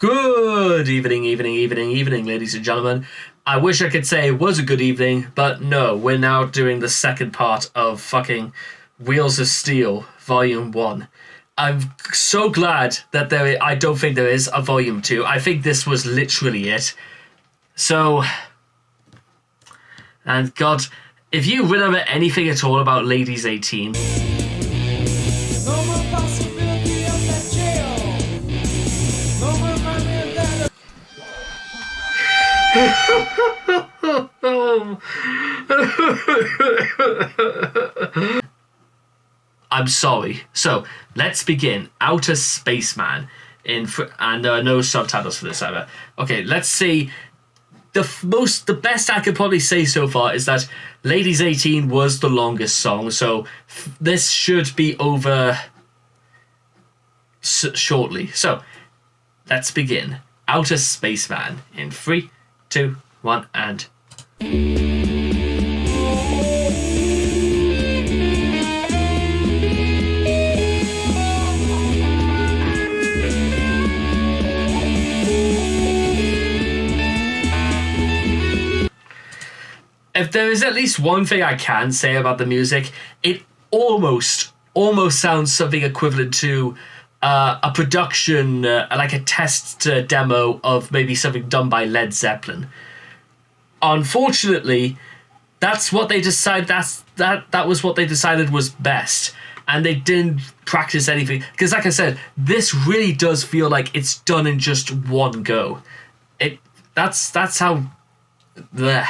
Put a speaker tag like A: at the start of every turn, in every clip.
A: Good evening, ladies and gentlemen. I wish I could say it was a good evening, but no, we're now doing the second part of fucking Wheelz of Steel, Volume 1. I'm so glad that I don't think there is a Volume 2. I think this was literally it. So, and God, if you remember anything at all about Ladies 18... I'm sorry. So let's begin. Outer Spaceman and there are no subtitles for this either. Okay, let's see. The best I could probably say so far is that Ladies 18 was the longest song, so this should be over shortly. So let's begin. Outer Spaceman in 3, 2, 1, and... If there is at least one thing I can say about the music, it almost sounds something equivalent to a production, like a test demo of maybe something done by Led Zeppelin. Unfortunately, that's what they decided. That was what they decided was best, and they didn't practice anything. Because, like I said, this really does feel like it's done in just one go. That's how. Bleh.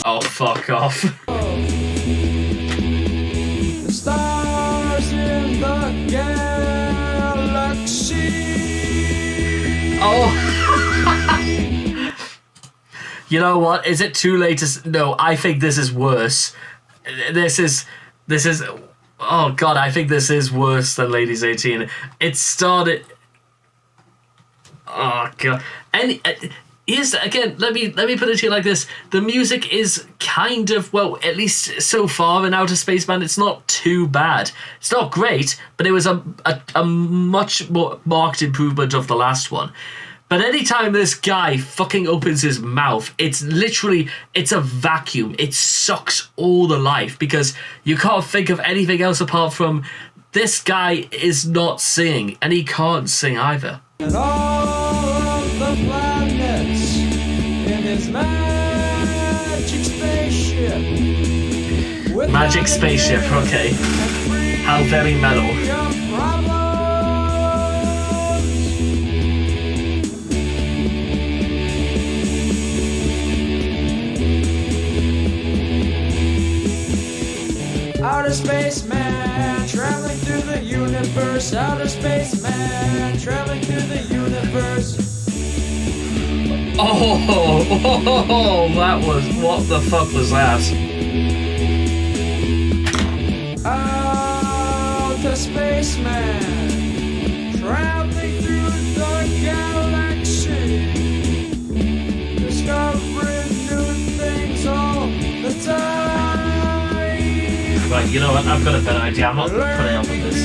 A: Oh, fuck off.
B: The stars in the galaxy.
A: Oh. You know what? Is it too late to... No, I think this is worse. This is... Oh, God, I think this is worse than Ladies 18. It started... Oh, God. And... Again, let me put it to you like this. The music is kind of, well, at least so far in Outer Spaceman, it's not too bad. It's not great, but it was a much more marked improvement of the last one. But anytime this guy fucking opens his mouth, it's a vacuum. It sucks all the life because you can't think of anything else apart from this guy is not singing, and he can't sing either.
B: And all of the planets in his magic spaceship.
A: Magic spaceship, okay. How very metal.
B: Outer Spaceman, traveling through the universe. Outer Spaceman, traveling through the universe.
A: Oh, that was... What the fuck was that?
B: Outer Spaceman, traveling through the galaxy. Discovering new things all the time.
A: Right, you know what? I've got a better idea. I'm not putting up with this.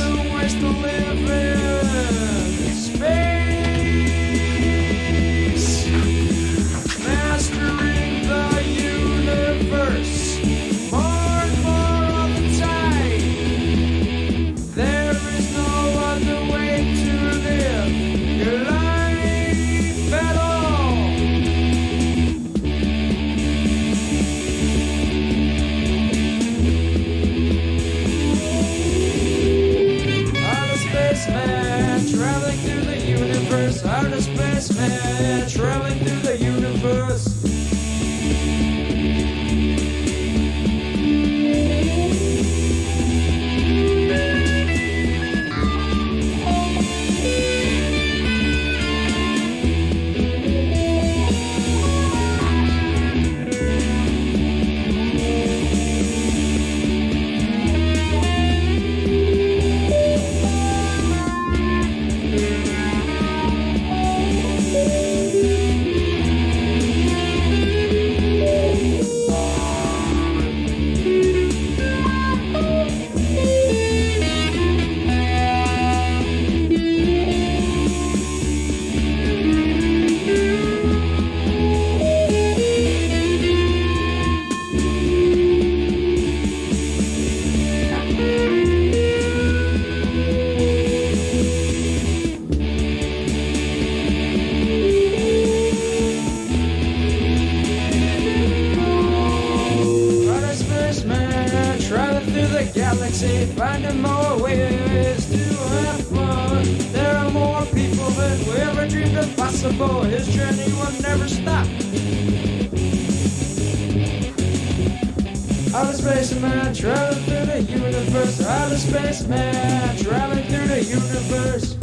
B: Mastering the universe more and more all the time. There is no other way to live your life at all. Outer Spaceman, traveling through the universe. Outer Spaceman, traveling through the universe. finding more ways to have fun. There are more people than we ever dreamed of possible. His journey will never stop. Outer space man traveling through the universe. Outer space man traveling through the universe.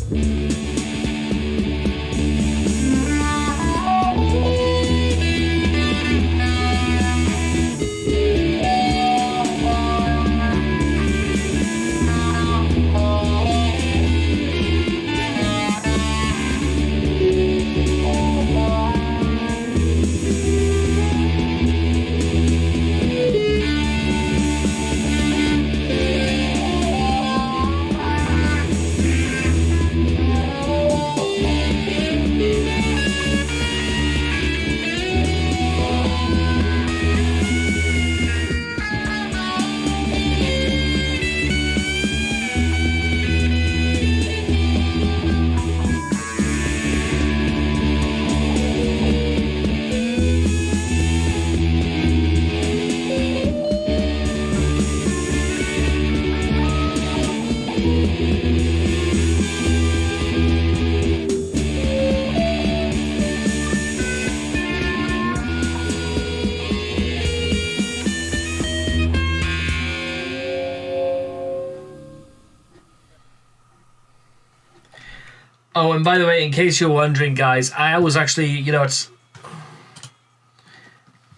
A: Oh, and by the way, in case you're wondering, guys, I was actually,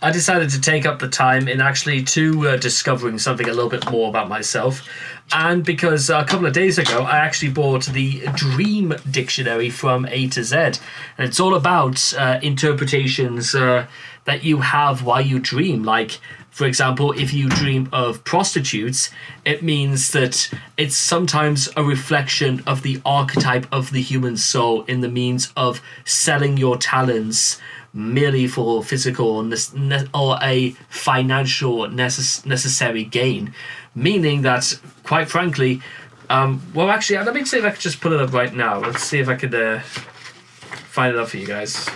A: I decided to take up the time in actually discovering something a little bit more about myself. And because a couple of days ago, I actually bought the Dream Dictionary from A to Z. And it's all about interpretations that you have while you dream. Like, for example, if you dream of prostitutes, it means that it's sometimes a reflection of the archetype of the human soul in the means of selling your talents merely for physical or a financial necessary gain. Meaning that, quite frankly, well, actually, let me see if I can just pull it up right now. Let's see if I could find it up for you guys.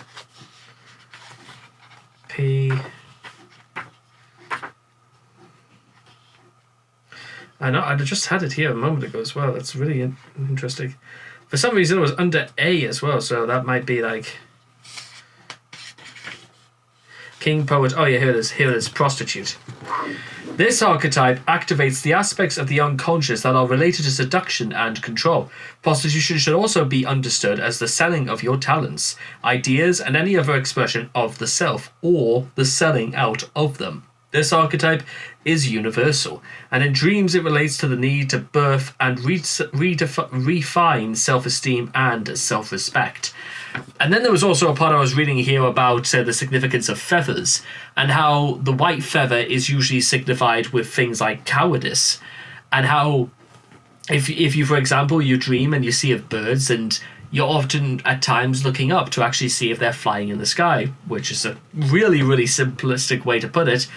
A: I know, I just had it here a moment ago as well. That's really interesting. For some reason, it was under A as well, so that might be like King, Poet. Oh yeah, here it is. Here it is. Prostitute. This archetype activates the aspects of the unconscious that are related to seduction and control. Prostitution should also be understood as the selling of your talents, ideas, and any other expression of the self, or the selling out of them. This archetype is universal, and in dreams it relates to the need to birth and refine self-esteem and self-respect. And then there was also a part I was reading here about the significance of feathers, and how the white feather is usually signified with things like cowardice, and how if you, for example, you dream and you see of birds, and you're often at times looking up to actually see if they're flying in the sky, which is a really, really simplistic way to put it.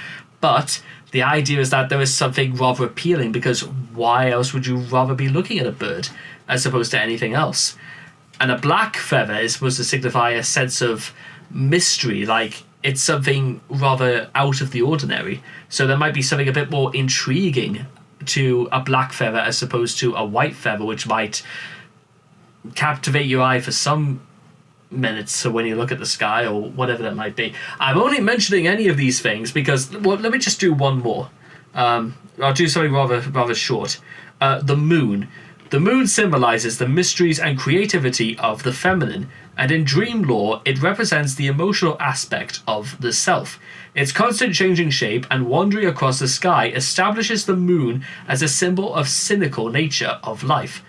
A: But the idea is that there is something rather appealing, because why else would you rather be looking at a bird as opposed to anything else? And a black feather is supposed to signify a sense of mystery, like it's something rather out of the ordinary. So there might be something a bit more intriguing to a black feather as opposed to a white feather, which might captivate your eye for some minutes, so when you look at the sky or whatever that might be. I'm only mentioning any of these things because, well, let me just do one more. I'll do something rather short. The moon. The moon symbolizes the mysteries and creativity of the feminine, and in dream lore, it represents the emotional aspect of the self. Its constant changing shape and wandering across the sky establishes the moon as a symbol of cyclical nature of life.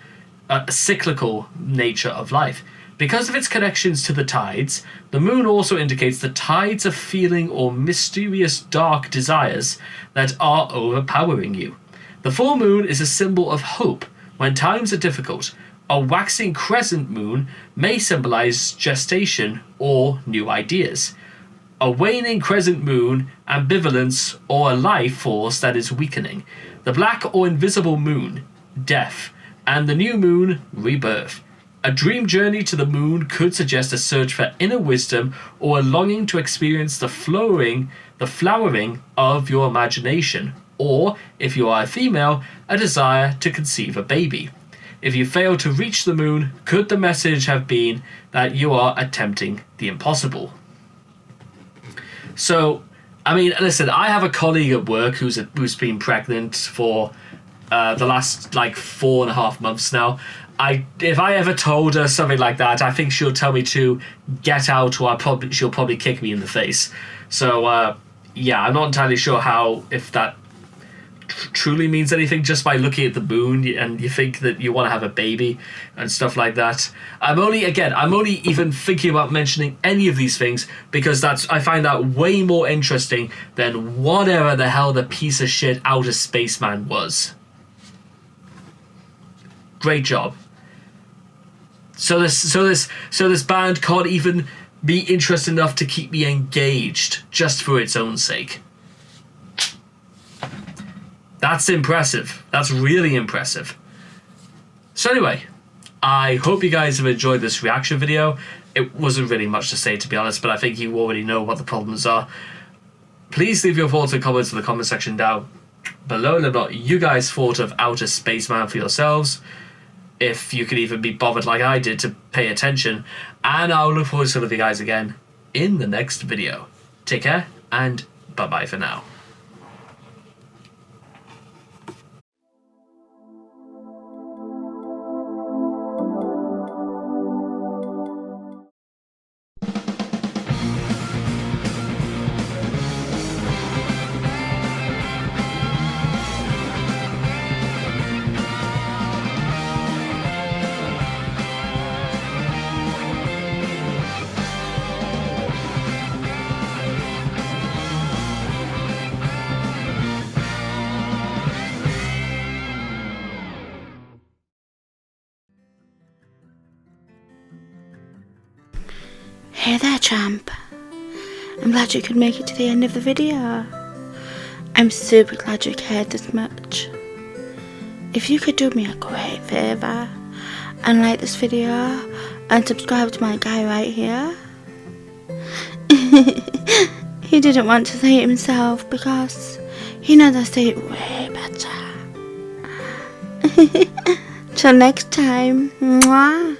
A: Because of its connections to the tides, the moon also indicates the tides of feeling or mysterious dark desires that are overpowering you. The full moon is a symbol of hope when times are difficult. A waxing crescent moon may symbolize gestation or new ideas. A waning crescent moon, ambivalence, or a life force that is weakening. The black or invisible moon, death, and the new moon, rebirth. A dream journey to the moon could suggest a search for inner wisdom or a longing to experience the flowering of your imagination, or, if you are a female, a desire to conceive a baby. If you fail to reach the moon, could the message have been that you are attempting the impossible? So, I mean, listen, I have a colleague at work who's been pregnant for the last 4.5 months now. If I ever told her something like that, I think she'll tell me to get out, or she'll probably kick me in the face. So yeah, I'm not entirely sure if that truly means anything just by looking at the moon and you think that you want to have a baby and stuff like that. I'm only even thinking about mentioning any of these things because I find that way more interesting than whatever the hell the piece of shit outer spaceman was. Great job. So this band can't even be interested enough to keep me engaged just for its own sake. That's impressive. That's really impressive. So anyway, I hope you guys have enjoyed this reaction video. It wasn't really much to say, to be honest, but I think you already know what the problems are. Please leave your thoughts and comments in the comment section down below. Let me know what you guys thought of Outer Spaceman for yourselves. If you could even be bothered like I did to pay attention. And I'll look forward to seeing you guys again in the next video. Take care, and bye-bye for now.
C: Hey there, champ. I'm glad you could make it to the end of the video. I'm super glad you cared this much. If you could do me a great favour and like this video and subscribe to my guy right here. He didn't want to say it himself because he knows I say it way better. Till next time, mwah.